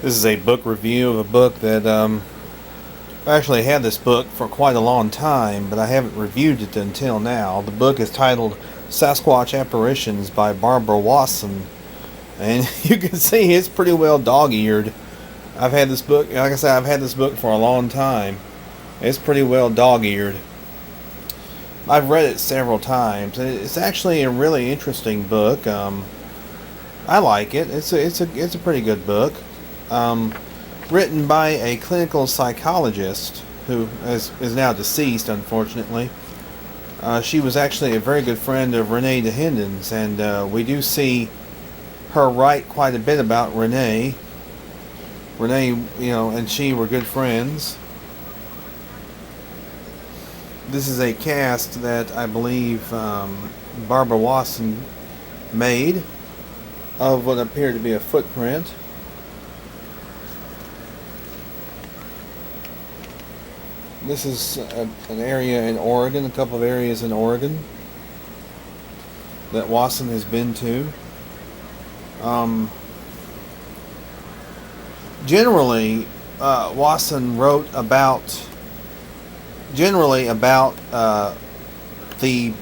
This is a book review of a book that I actually had this book for quite a long time, but I haven't reviewed it until now. The book is titled Sasquatch Apparitions by Barbara Wasson, and you can see it's pretty well dog-eared. I've had this book, like I said, I've had this book for a long time. It's pretty well dog-eared. I've read it several times, and it's actually a really interesting book. I like it. It's a pretty good book. Written by a clinical psychologist who is now deceased, unfortunately. She was actually a very good friend of Renee DeHinden's, and we do see her write quite a bit about Renee. Renee, and she were good friends. This is a cast that I believe Barbara Wasson made of what appeared to be a footprint. This is an area in Oregon, a couple of areas in Oregon that Wasson has been to. Generally, Wasson wrote about the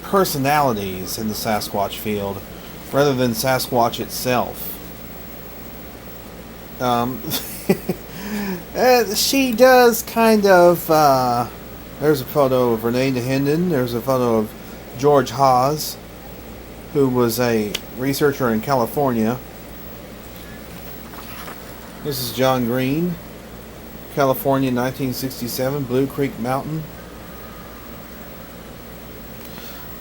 personalities in the Sasquatch field rather than Sasquatch itself. She does kind of, there's a photo of Renee DeHinden, there's a photo of George Haas, who was a researcher in California. This is John Green, California, 1967, Blue Creek Mountain.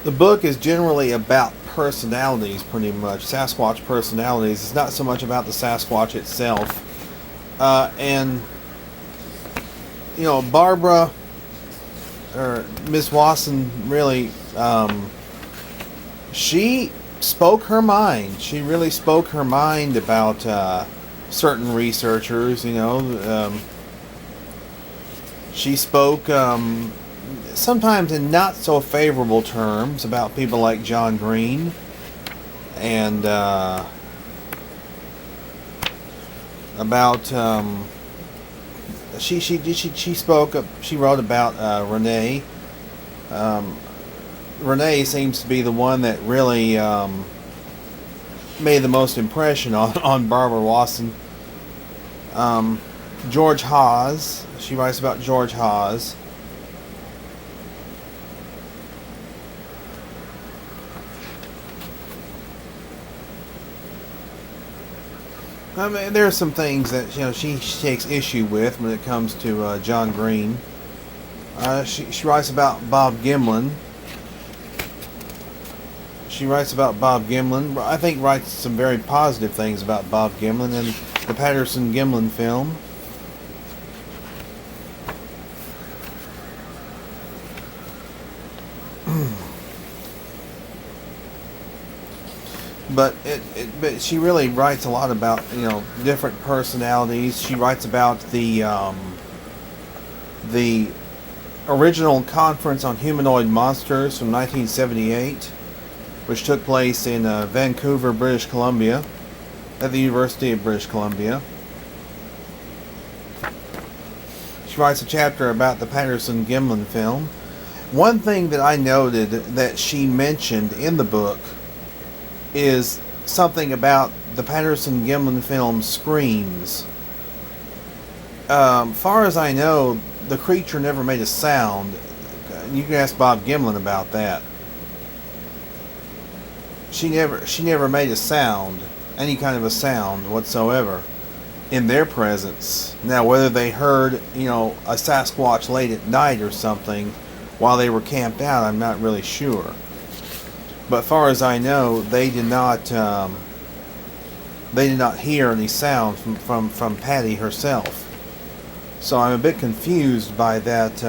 The book is generally about personalities, pretty much, Sasquatch personalities. It's not so much about the Sasquatch itself. And Barbara, or Miss Wasson, really, she spoke her mind. She really spoke her mind about certain researchers. She spoke sometimes in not so favorable terms about people like John Green, and about she wrote about Renee. Renee seems to be the one that really made the most impression on Barbara Wasson. George Haas, she writes about George Haas. I mean, there are some things that she takes issue with when it comes to John Green. She writes about Bob Gimlin. She writes about Bob Gimlin. I think writes some very positive things about Bob Gimlin and the Patterson-Gimlin film. But she really writes a lot about different personalities. She writes about the original Conference on Humanoid Monsters from 1978, which took place in Vancouver, British Columbia, at the University of British Columbia. She writes a chapter about the Patterson-Gimlin film. One thing that I noted that she mentioned in the book is something about the Patterson-Gimlin film screams. Far as I know, the creature never made a sound. You can ask Bob Gimlin about that. She never made a sound, any kind of a sound whatsoever, in their presence. Now, whether they heard, a Sasquatch late at night or something while they were camped out, I'm not really sure. But far as I know, they did not hear any sound from Patty herself. So I'm a bit confused by that,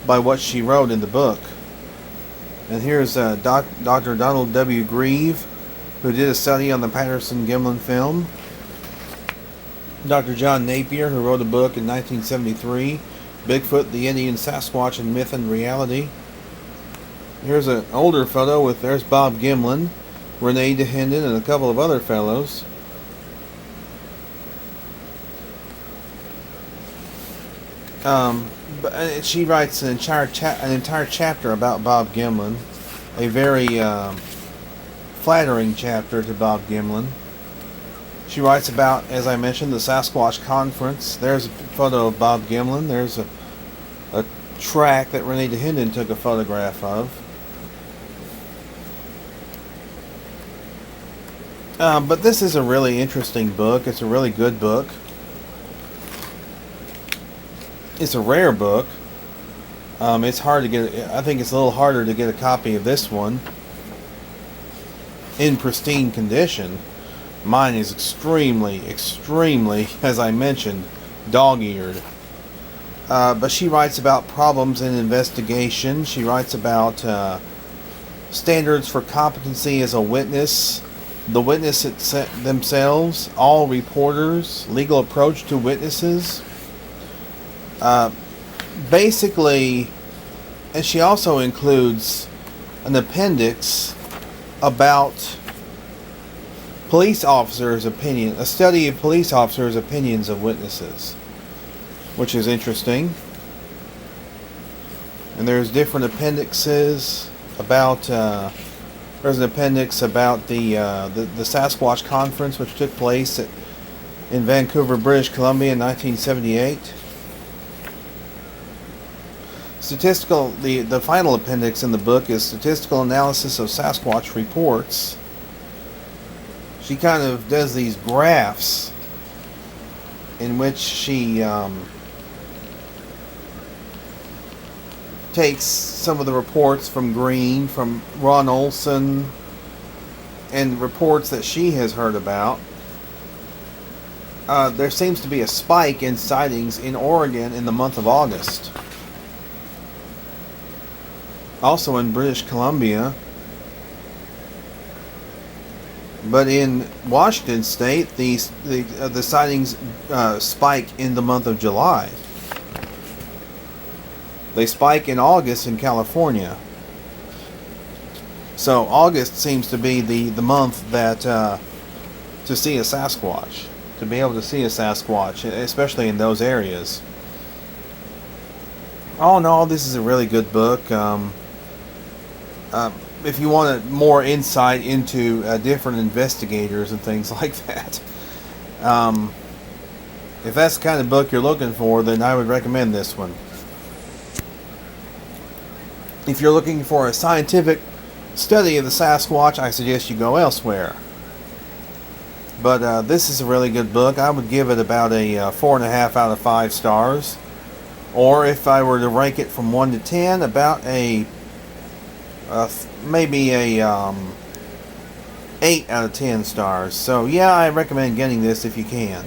by what she wrote in the book. And here's Dr. Donald W. Grieve, who did a study on the Patterson-Gimlin film. Dr. John Napier, who wrote a book in 1973, Bigfoot, the Indian Sasquatch and Myth and Reality. Here's an older photo there's Bob Gimlin, Renee DeHinden, and a couple of other fellows. She writes an entire chapter about Bob Gimlin, a very flattering chapter to Bob Gimlin. She writes about, as I mentioned, the Sasquatch conference. There's a photo of Bob Gimlin. There's a track that Renita Hendon took a photograph of. But this is a really interesting book. It's a really good book. It's a rare book. It's hard to get. I think it's a little harder to get a copy of this one in pristine condition. Mine is extremely, as I mentioned, dog-eared. But she writes about problems in investigation. She writes about standards for competency as a witness, the witness themselves, all reporters, legal approach to witnesses. Basically, and she also includes an appendix about police officers' opinion, a study of police officers' opinions of witnesses, which is interesting. And there's different appendixes about. There's an appendix about the Sasquatch conference, which took place in Vancouver, British Columbia, in 1978. The final appendix in the book is statistical analysis of Sasquatch reports. She kind of does these graphs in which she takes some of the reports from Green, from Ron Olson, and reports that she has heard about. There seems to be a spike in sightings in Oregon in the month of August. Also in British Columbia. But in Washington State, the sightings spike in the month of July. They spike in August in California. So August seems to be the month that to see a Sasquatch, to be able to see a Sasquatch, especially in those areas. All in all, this is a really good book. If you want more insight into different investigators and things like that, if that's the kind of book you're looking for, then I would recommend this one. If you're looking for a scientific study of the Sasquatch, I suggest you go elsewhere. But this is a really good book. I would give it about a 4.5 out of 5 stars. Or if I were to rank it from 1 to 10, about maybe a 8 out of 10 stars. So yeah, I recommend getting this if you can.